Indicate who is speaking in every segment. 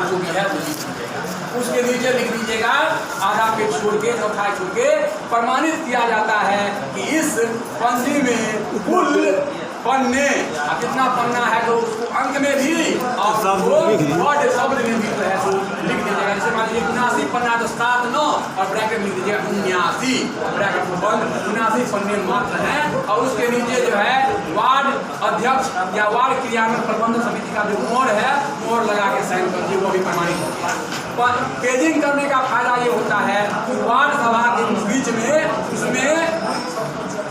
Speaker 1: जो भी है वो लिख दीजिएगा। उसके नीचे लिख दीजिएगा आधा पेज छोड़ के, चौथाई छोड़ के, प्रमाणित किया जाता है कि इस पंजी में कुल पन्ने कितना पन्ना है तो उसको अंक में भी और शब्द में भी जो है सो लिख दीजिएगा। जैसे मान लीजिए 79 पन्ना तो 7 9 और ब्रैकेट लिख दीजिएगा 79, ब्रैकेट बंद, 79 पन्ने मात्र हैं। और उसके नीचे जो है वार्ड अध्यक्ष या वार्ड क्रियान्वयन प्रबंधन समिति का जो मोहर है, मोहर लगा के साइन कर दीजिए, वो भी प्रमाणित होता है। पेजिंग करने का फायदा ये होता है कि वार्ड सभा के बीच में उसमें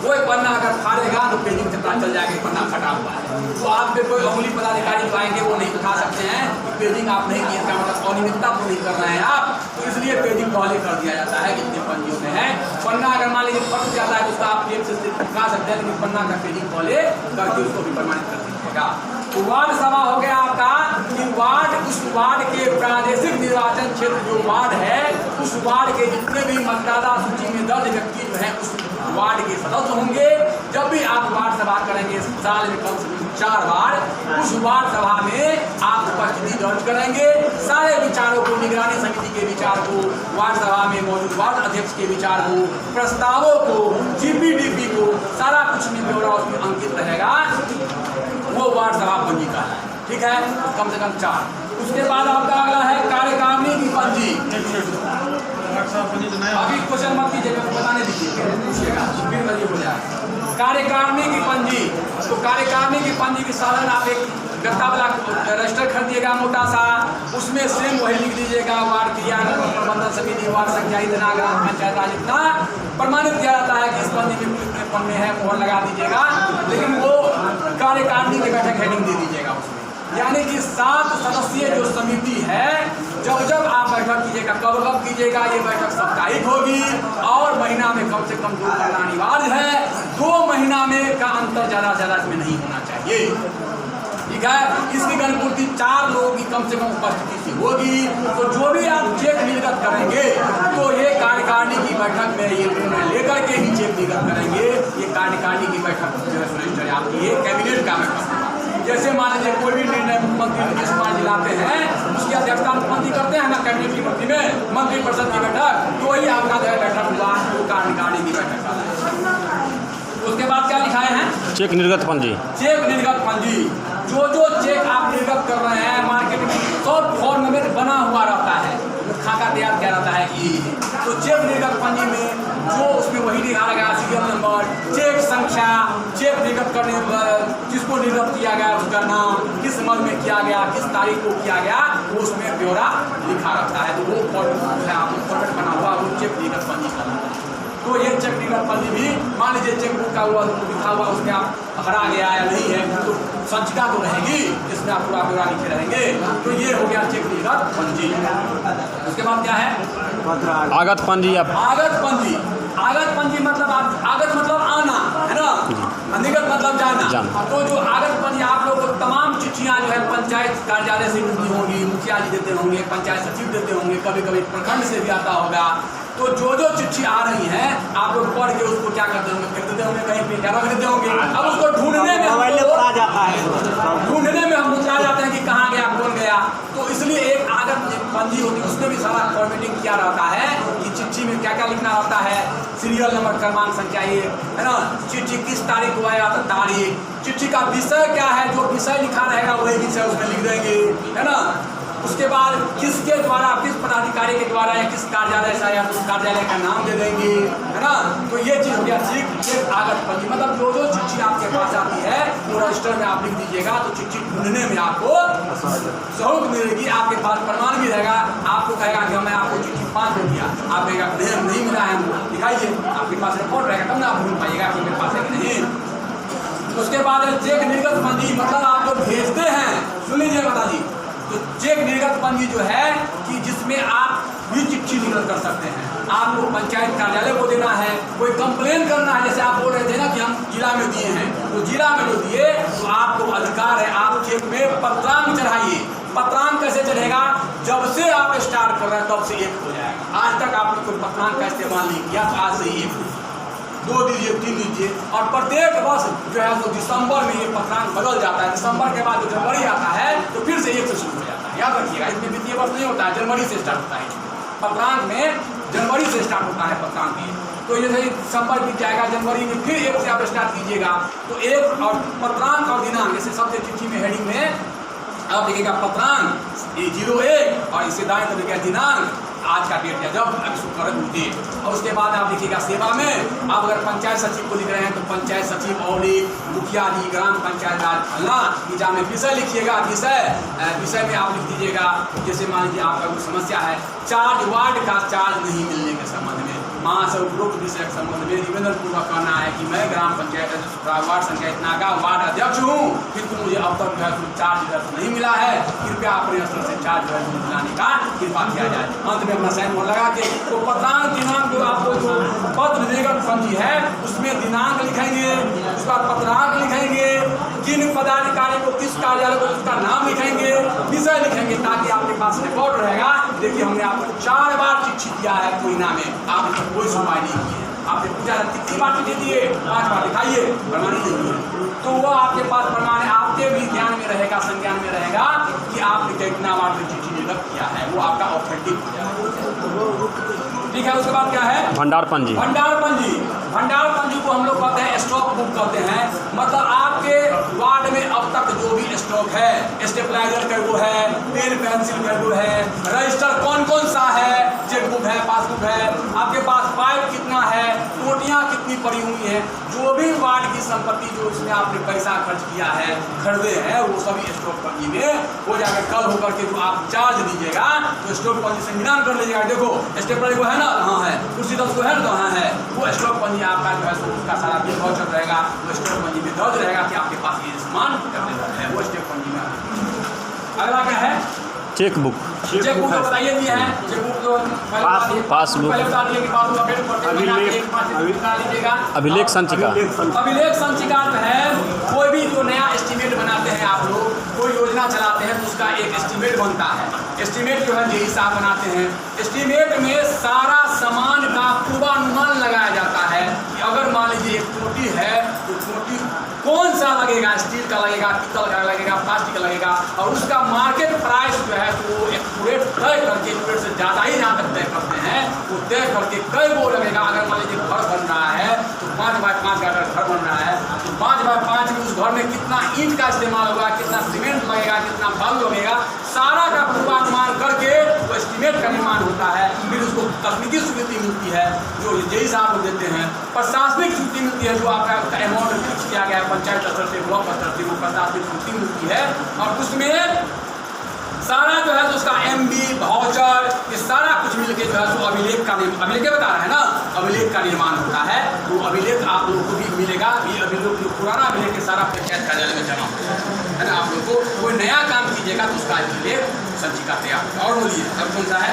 Speaker 1: कोई पन्ना अगर फाड़ेगा तो पेजिंग से पता चल जाएगा कि पन्ना फटा हुआ है। तो आप पे कोई अमूली पदाधिकारी पाएंगे वो नहीं बता सकते हैं कि पेजिंग आप नहीं किए, इसका मतलब अनियमितता पूरी कर रहे हैं आप, तो इसलिए पेजिंग पहले कर दिया जाता है जितने पंजियों में है। पन्ना अगर मान लीजिए फट जाता है तो उसका आप टेप से दिखा सकते हैं, लेकिन पन्ना का पेजिंग पहले करके उसको भी प्रमाणित कर दीजिएगा। तो वार्ड सभा हो गया आपका कि वार्ड, उस वार्ड के प्रादेशिक निर्वाचन क्षेत्र जो वार्ड है, उस वार्ड के जितने भी मतदाता सूची में दर्ज व्यक्ति जो है उस वार्ड के सदस्य होंगे। जब भी आप वार्ड सभा करेंगे साल में कम से कम 4 बार, उस वार्ड सभा में आप उपस्थिति दर्ज करेंगे। सारे विचारों को, निगरानी समिति के विचार को, वार्ड सभा में मौजूद वार्ड अध्यक्ष के विचार को, प्रस्तावों को, जीपीडीपी को, सारा कुछ में ब्यौरा उसमें अंकित रहेगा। वो वार्ड सभा पंजी का है, ठीक है, कम से कम 4। उसके बाद आपका अगला है कार्यकारिणी की पंजी। अभी क्वेश्चन मत कीजिएगा, बताने दीजिए, पूछिएगा फिर मैं ये हो जाएगा। कार्यकारिणी की पंजी, तो कार्यकारिणी की पंजी की साधन आप एक गत्ता वाला रजिस्टर खरीदिएगा मोटा सा, उसमें सेम वही लिख दीजिएगा वार्ड क्रियान्वयन प्रबंधन समिति, वार्ड संख्या इतना, ग्राम पंचायत राज इतना, प्रमाणित किया जाता है कि इस पंजी में कितने पन्ने हैं, मोहर लगा दीजिएगा। लेकिन वो कार्यकारिणी की बैठक हेडिंग दे दीजिएगा उसमें, यानी कि 7 सदस्यीय जो समिति है, जब जब आप बैठक कीजिएगा, कब कीजिएगा, ये बैठक साप्ताहिक होगी और महीना में कम से कम 2 करना अनिवार्य है। 2 महीना में का अंतर ज़्यादा से ज़्यादा इसमें नहीं होना चाहिए, ठीक है। इसकी गणपूर्ति 4 लोगों की कम से कम उपस्थिति से होगी। तो जो भी आप चेक निर्गत करेंगे तो ये कार्यकारिणी की बैठक में ये निर्णय लेकर के ही चेक निर्गत करेंगे। ये कार्यकारिणी की बैठक जो है सुनिश्चित आपकी ये कैबिनेट का बैठक। जैसे मान लीजिए कोई भी निर्णय मुख्यमंत्री नीतीश कुमार जी लाते हैं, उसकी अध्यक्षता मुख्यमंत्री करते हैं ना कैबिनेट की मंत्री में, मंत्रिपरिषद की बैठक, तो वही आपका बैठक हुआ वो कार्यकारिणी की बैठक का। उसके बाद क्या लिखाए हैं?
Speaker 2: चेक निर्गत पंजी।
Speaker 1: चेक निर्गत पंजी, जो चेक आप निर्गत कर रहे हैं मार्केट में सब फॉर्म में बना हुआ रहता है, खाका तैयार किया रहता है कि तो चेक निर्गत पंजी में जो उसमें वही लिखा रहेगा सीरियल नंबर, चेक संख्या, चेक निर्गत करने जिसको निर्गत किया गया उसका नाम, किस मद में किया गया, किस तारीख को किया गया, वो उसमें ब्यौरा लिखा रहता है। तो वो फॉर्मेट बना हुआ वो चेक निर्गत पंजी का है। तो ये चेक निर्गत पंजी भी मान लीजिए चेक बुक का हुआ लिखा हुआ उसमें आप हरा गया या नहीं है तो संचिका तो रहेगी, इसमें आप पूरा ब्यौरा लिखे रहेंगे। तो ये हो गया चेक निर्गत पंजी। उसके बाद क्या है?
Speaker 2: आगत पंजी।
Speaker 1: आगत पंजी, आगत पंजी मतलब आगत मतलब आना है ना, निगत मतलब जाना। तो जो आगत पंजी आप लोग को तमाम चिट्ठियाँ जो है पंचायत कार्यालय से मिलती होंगी, मुखिया जी देते होंगे, पंचायत सचिव देते होंगे, कभी कभी प्रखंड से भी आता होगा। तो जो चिट्ठी आ रही है आप लोग पढ़ के उसको क्या करते होंगे, फेंक देते होंगे, कहीं पे रख देते होंगे। अब उसको ढूंढने में आ जाता है, ढूंढने में हम मुतला जाते हैं कि कहाँ गया, कौन गया। तो इसलिए एक आगत पंजी होती है, उसमें भी सारा फॉर्मेटिंग किया रहता है कि चिट्ठी में क्या क्या लिखना रहता है, सीरियल नंबर, क्रमांक संख्या 1 है ना, चिट्ठी किस तारीख को आया तो तारीख, चिट्ठी का विषय क्या है, जो विषय लिखा रहेगा वही विषय उसमें लिख देंगे, है ना। उसके बाद किसके द्वारा, किस पदाधिकारी के द्वारा या किस कार्यालय से आया तो उस कार्यालय का नाम दे देंगे, है ना। तो ये चीज़ हो गया चेक आगत पंजी। मतलब जो चिट्ठी आपके पास आती है वो रजिस्टर में आप लिख दीजिएगा, तो चिट्ठी ढूंढने में आपको सहूलियत मिलेगी। आपके पास प्रमाण भी रहेगा, आपको कहेगा कि मैं आपको चिट्ठी 5 को दिया, आप कहेगा नहीं मिला है, दिखाइए, आपके पास रिपोर्ट रहेगा तब ना आप ढूंढ पाइएगा कि मेरे पास है कि नहीं। उसके बाद चेक निर्गत पंजी मतलब आप जो भेजते हैं, सुन लीजिए बता दी, तो चेक निर्गत पंजी जो है कि जिसमें आप भी चिट्ठी निर्गत कर सकते हैं। आपको पंचायत कार्यालय को देना है, कोई कंप्लेन करना है, जैसे आप बोल रहे थे ना कि हम जिला में दिए हैं, तो जिला में जो दिए तो आपको अधिकार है, आप चेक में पत्रांक चढ़ाइए। पत्रांक कैसे चढ़ेगा? जब से आप स्टार्ट कर रहे हैं तब से 1 हो जाएगा। आज तक आपने कोई पत्रांक का इस्तेमाल नहीं किया तो आज से 1, 2 दीजिए, 3 दीजिए। और प्रत्येक वर्ष जो है वो दिसंबर में ये पत्रांक बदल जाता है। दिसंबर के बाद जो जनवरी आता है तो फिर से 1 से शुरू हो जाता है। याद रखिएगा, इसमें वित्तीय वर्ष नहीं होता है, जनवरी से स्टार्ट होता है। पत्रांक में जनवरी से स्टार्ट होता है पत्रांक में। तो ये सही दिसंबर बीत जाएगा, जनवरी में फिर 1 से आप स्टार्ट कीजिएगा। तो 1 और पत्रांक और दिनांक, जैसे सबसे चिट्ठी में हेडिंग में आप देखिएगा पत्रांक 01 और इससे दाएं तरफ लिखा दिनांक, आज का डेट है जब शुक्र डेट। और उसके बाद आप देखिएगा सेवा में आप अगर पंचायत सचिव को लिख रहे हैं तो पंचायत सचिव और मुखिया जी ग्राम पंचायत राज फलना, नीचा में विषय लिखिएगा। विषय में आप लिख दीजिएगा, जैसे मान लीजिए आपका कोई समस्या है, चार्ज वार्ड का चार्ज नहीं मिलने के संबंध में, माँ से उपरोक्त विषय के संबंध में निवेदन पूर्वक करना है कि मैं ग्राम पंचायत वार्ड संख्या इतना का वार्ड अध्यक्ष हूँ, किंतु मुझे अब तक जो है चार्ज नहीं मिला है, कृपया अपने स्तर से चार्ज दिलाने का कृपा किया जाए। अंत में अपना साइन बोर्ड लगा के तो पत्रांक दिनांक जो आपको जो पत्र निर्गत पंजी है उसमें दिनांक लिखेंगे, उसका पत्रांक लिखेंगे, किन पदाधिकारी को किस कार्यालय को उसका नाम लिखेंगे, विषय लिखेंगे, ताकि आपके पास रिकॉर्ड रहेगा। देखिए हमने आपको 4 बार चिट्ठी दिया है महीना में, आपने कोई सुनवाई नहीं की है। आपने पूछा कितनी बार चिट्ठी दिए, 5 बार दिखाइए, प्रमाणित नहीं है। तो वो आपके पास प्रमाण है, आपके भी ध्यान में रहेगा, संज्ञान में रहेगा कि आपने कितना बार चिट्ठी निर्गत किया है, वो आपका ऑथेंटिक हो जाएगा। ठीक है, उसके बाद क्या है,
Speaker 2: भंडार पंजी।
Speaker 1: भंडार पंजी, भंडार पंजी को हम लोग कहते हैं स्टॉक बुक कहते हैं। मतलब आपके वार्ड में अब तक जो भी स्टॉक है, स्टेबलाइजर का वो है, पेन पेंसिल का वो है, रजिस्टर कौन कौन सा है, चेकबुक है, पासबुक है, आपके पास पाइप कितना है, टोटियाँ कितनी पड़ी हुई हैं, जो भी वार्ड की संपत्ति जो उसमें आपने पैसा खर्च किया है, खरीदे हैं, वो सभी स्टॉक पंजी में हो जाएगा। कल होकर के जो आप चार्ज दीजिएगा तो स्टॉक पंजी से मिलान कर लीजिएगा। देखो स्टेबलाइजर वो है ना, कहाँ है, कुर्सी दस को है ना, कहाँ है, वो स्टॉक पंजी आपका जो है उसका सारा बिल वाउचर रहेगा, वो स्टॉक पंजी में दर्ज रहेगा कि आपके पास ये सामान है, वो स्टॉक पंजी में। अगला क्या है,
Speaker 2: चेकबुक।
Speaker 1: चेकबुक तो बताइए दिए हैं, चेकबुक तो
Speaker 2: पासबुक,
Speaker 1: पहले बता दिए कि पासबुक अपडेट करते लीजिएगा।
Speaker 2: अभिलेख संचिका।
Speaker 1: अभिलेख संचिका जो है, कोई भी जो नया एस्टीमेट बनाते हैं आप लोग, कोई योजना चलाते हैं तो उसका एक एस्टीमेट बनता है। एस्टीमेट जो है जेई साहब बनाते हैं। एस्टीमेट में सारा सामान का पूर्वानुमान लगाया जाता है कि अगर मान लीजिए एक टोटी है तो टोटी कौन सा लगेगा, स्टील का लगेगा, पीतल का लगेगा, प्लास्टिक का लगेगा, और उसका मार्केट प्राइस जो है तो वो एक रेट तय करके, रेट से ज़्यादा ही जहाँ तक तय करते हैं, वो तय करके कई वो लगेगा। अगर मान लीजिए घर बन रहा है तो 5 बाय 5 का अगर घर बन रहा है तो 5 बाय 5 में उस घर में कितना ईंट का इस्तेमाल होगा, कितना सीमेंट लगेगा, कितना बालू लगेगा, सारा का पूर्वानुमान करके वो एस्टीमेट का निर्माण होता है। फिर उसको तकनीकी स्वीकृति मिलती है जो जेई साहब को देते हैं, प्रशासनिक स्वीकृति मिलती है जो आपका अमाउंट फिक्स किया गया है पंचायत स्तर से, ब्लॉक स्तर से, वो प्रशासनिक स्वीकृति मिलती है। और उसमें सारा जो है तो उसका एमबी वाउचर ये सारा कुछ मिलके जो है तो अभिलेख का अभिलेख बता रहा है ना, अभिलेख का निर्माण होता है। तो अभिलेख आप लोगों को भी मिलेगा, ये अभिलेख जो पुराना अभिलेख के सारा पंचायत कार्यालय में जमा है ना। आप लोग को कोई नया काम कीजिएगा तो उसका अभिलेख संचिका तैयार होगा। और बोलिए अब कौन सा है,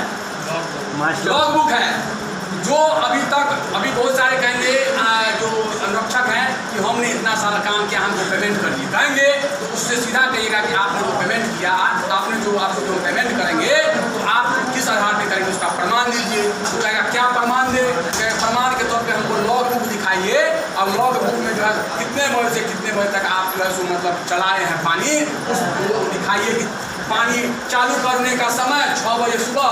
Speaker 1: लॉग बुक है। जो अभी बहुत सारे कहेंगे जो संरक्षक हैं कि हमने इतना सारा काम किया, हमको पेमेंट कर दिए, कहेंगे तो उससे सीधा कहिएगा कि आपने जो पेमेंट किया, आपने जो आपको जो पेमेंट करेंगे तो आप किस आधार पर करेंगे उसका प्रमाण दीजिए। तो कहेगा क्या प्रमाण दे, प्रमाण के तौर पर हमको लॉग बुक दिखाइए, और लॉग बुक में जो है कितने बजे से कितने बजे तक आप जो है सो मतलब चलाए हैं पानी, उसको दिखाइए कि पानी चालू करने का समय 6 बजे सुबह,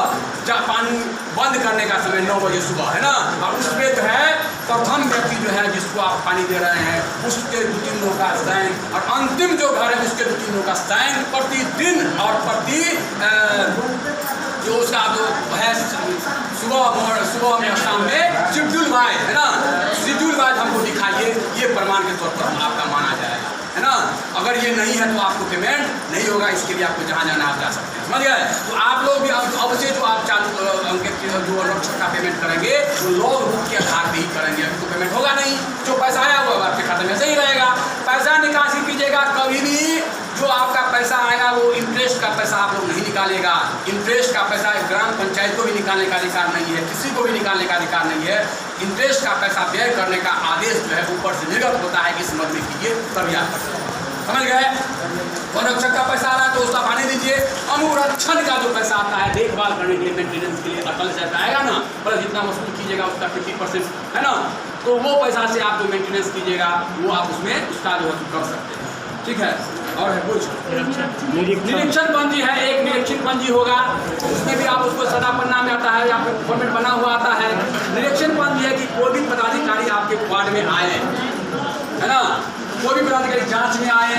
Speaker 1: पानी बंद करने का समय 9 बजे सुबह, है ना। और उसमें जो है प्रथम व्यक्ति जो है जिसको आप पानी दे रहे हैं उसके 2-3 लोगों का साइन, और अंतिम जो घर है उसके 2-3 लोगों का साइन प्रतिदिन और प्रति जो उसका जो है सुबह में शाम में शेड्यूल वाइज, है ना, शेड्यूल वाइज हमको दिखाइए, ये प्रमाण के तौर पर आपका माना जाएगा, है ना। अगर ये नहीं है तो आपको पेमेंट नहीं होगा, इसके लिए आपको जहाँ जाना आप जा सकते हैं, समझ गए। तो आप लोग भी अब से जो आप चालू जो आरक्षक का पेमेंट करेंगे वो लॉग बुक के आधार पर ही करेंगे, अभी तो पेमेंट होगा नहीं। जो पैसा आया हुआ आपके खाते में सही रहेगा, पैसा निकासी कीजिएगा। कभी भी जो आपका पैसा आएगा वो इंटरेस्ट का पैसा आप लोग नहीं निकालेगा। इंटरेस्ट का पैसा ग्राम पंचायत को भी निकालने का अधिकार नहीं है, किसी को भी निकालने का अधिकार नहीं है। इंटरेस्ट का पैसा व्यय करने का आदेश जो है ऊपर से निर्गत होता है कि समझ में कीजिए, तभी आप कर सकते हैं, समझ गए। अनुरक्षक का पैसा आ रहा है तो उसका पानी दीजिए। अनुरक्षण का जो पैसा आता है देखभाल करने के लिए, मेंटेनेंस के लिए अटल से आएगा ना, पर जितना वसूल कीजिएगा उसका 50% है ना, तो वो पैसा से आप जो मेंटेनेंस कीजिएगा वो आप उसमें उसका जो है कर सकते हैं, ठीक है। और है कुछ निरीक्षण पंजी है, एक निरीक्षण पंजी होगा, उसमें भी आप उसको सदा पन्ना में आता है या फिर फॉर्मेट बना हुआ आता है। निरीक्षण पंजी है कि कोई भी पदाधिकारी आपके वार्ड में आए, है ना, कोई भी पदाधिकारी जांच में आए,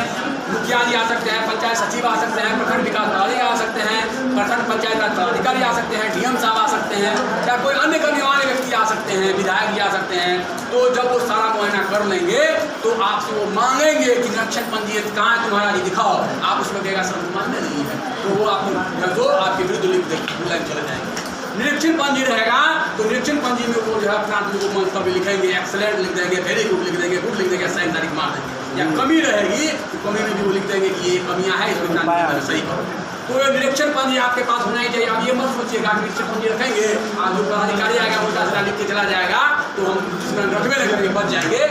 Speaker 1: मुखिया जी आ सकते हैं, पंचायत सचिव आ सकते हैं, प्रखंड विकास पदाधिकारी आ सकते हैं, प्रखंड पंचायत राज पदाधिकारी आ सकते हैं, डीएम साहब आ सकते हैं, या कोई अन्य गणमान्य व्यक्ति आ सकते हैं, विधायक जी आ सकते हैं। तो जब वो सारा मुआयना कर लेंगे तो आपसे वो मांगेंगे कि निरीक्षण पंजी कहाँ है तुम्हारा, ये दिखाओ। आप उसमें कहेगा सर मान्य नहीं है, तो वो आपको आपके विरुद्ध लिख चले जाएंगे। निरीक्षण पंजी रहेगा तो निरीक्षण पंजी में वो जो है अपना मंतव्य लिखेंगे, एक्सलेंट लिख देंगे, वेरी गुड लिख देंगे, गुड लिख देंगे, सही तारीख मार देंगे। या कमी रहेगी तो कमी में भी वो लिख देंगे कि ये कमियां हैं, इसमें सही करो। तो ये निरीक्षण पंजी आपके पास होना ही चाहिए। आप ये मत सोचिएगा कि निरीक्षण पंजी रखेंगे, आज जो पदाधिकारी आएगा उल्टा सीधा लिख के चला जाएगा तो हम जिसमें रखबे नहीं करेंगे बच जाएंगे।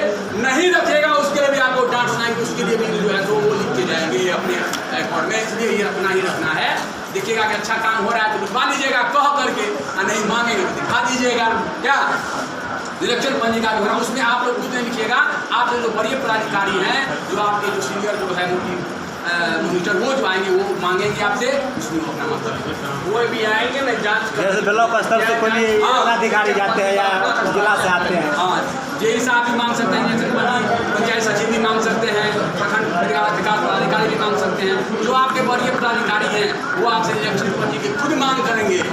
Speaker 1: नहीं रखेगा उसके लिए भी आपको डांट सुनाएंगे, उसके लिए भी जो है तो वो लिख के जाएंगे अपने रिकॉर्ड में। इसलिए ये रखना ही रखना है। देखिएगा कि अच्छा काम हो रहा है तो लिखवा लीजिएगा कह करके, और नहीं मांगेंगे तो दिखा दीजिएगा। क्या निरीक्षण पंजी का जो है उसमें आप लोग खुद नहीं लिखिएगा, आप जो बड़े पदाधिकारी हैं, जो आपके जो सीनियर जो है मॉनिटर वो जो आएंगे वो मांगेंगे आपसे, उसमें अपना मतलब वो भी आएंगे ना जांच
Speaker 3: जैसे ब्लॉक स्तर से कोई अधिकारी जाते हैं या जिला से आते हैं।
Speaker 1: हाँ, जेई साहब भी मांग सकते हैं, पंचायत सचिव भी मांग सकते हैं, प्रखंड विकास पदाधिकारी भी मांग सकते हैं। जो आपके वरीय पदाधिकारी हैं वो आपसे निरीक्षण पंजी की खुद मांग करेंगे।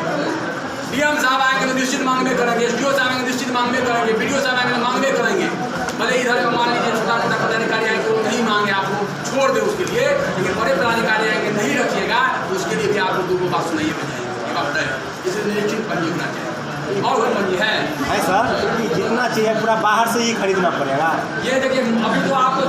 Speaker 1: डीएम साहब आएंगे तो निश्चित मांगने करेंगे, एसडीओ साहब आएंगे निश्चित मांगने करेंगे, बीडीओ साहब आएंगे तो मांगने करेंगे। भले इधर मान लीजिए छोटा छोटा पदाधिकारी आएंगे वो नहीं मांगे, आपको छोड़ दे उसके लिए, लेकिन बड़े पदाधिकारी आएंगे नहीं रखिएगा तो उसके लिए भी आप लोग दो बात सुनाइए ये बात है। इसलिए निरीक्षण पंजी होना चाहिए। और कोई पंजी है
Speaker 3: सर जितना चाहिए पूरा बाहर से ही खरीदना पड़ेगा।
Speaker 1: ये देखिए अभी तो आपको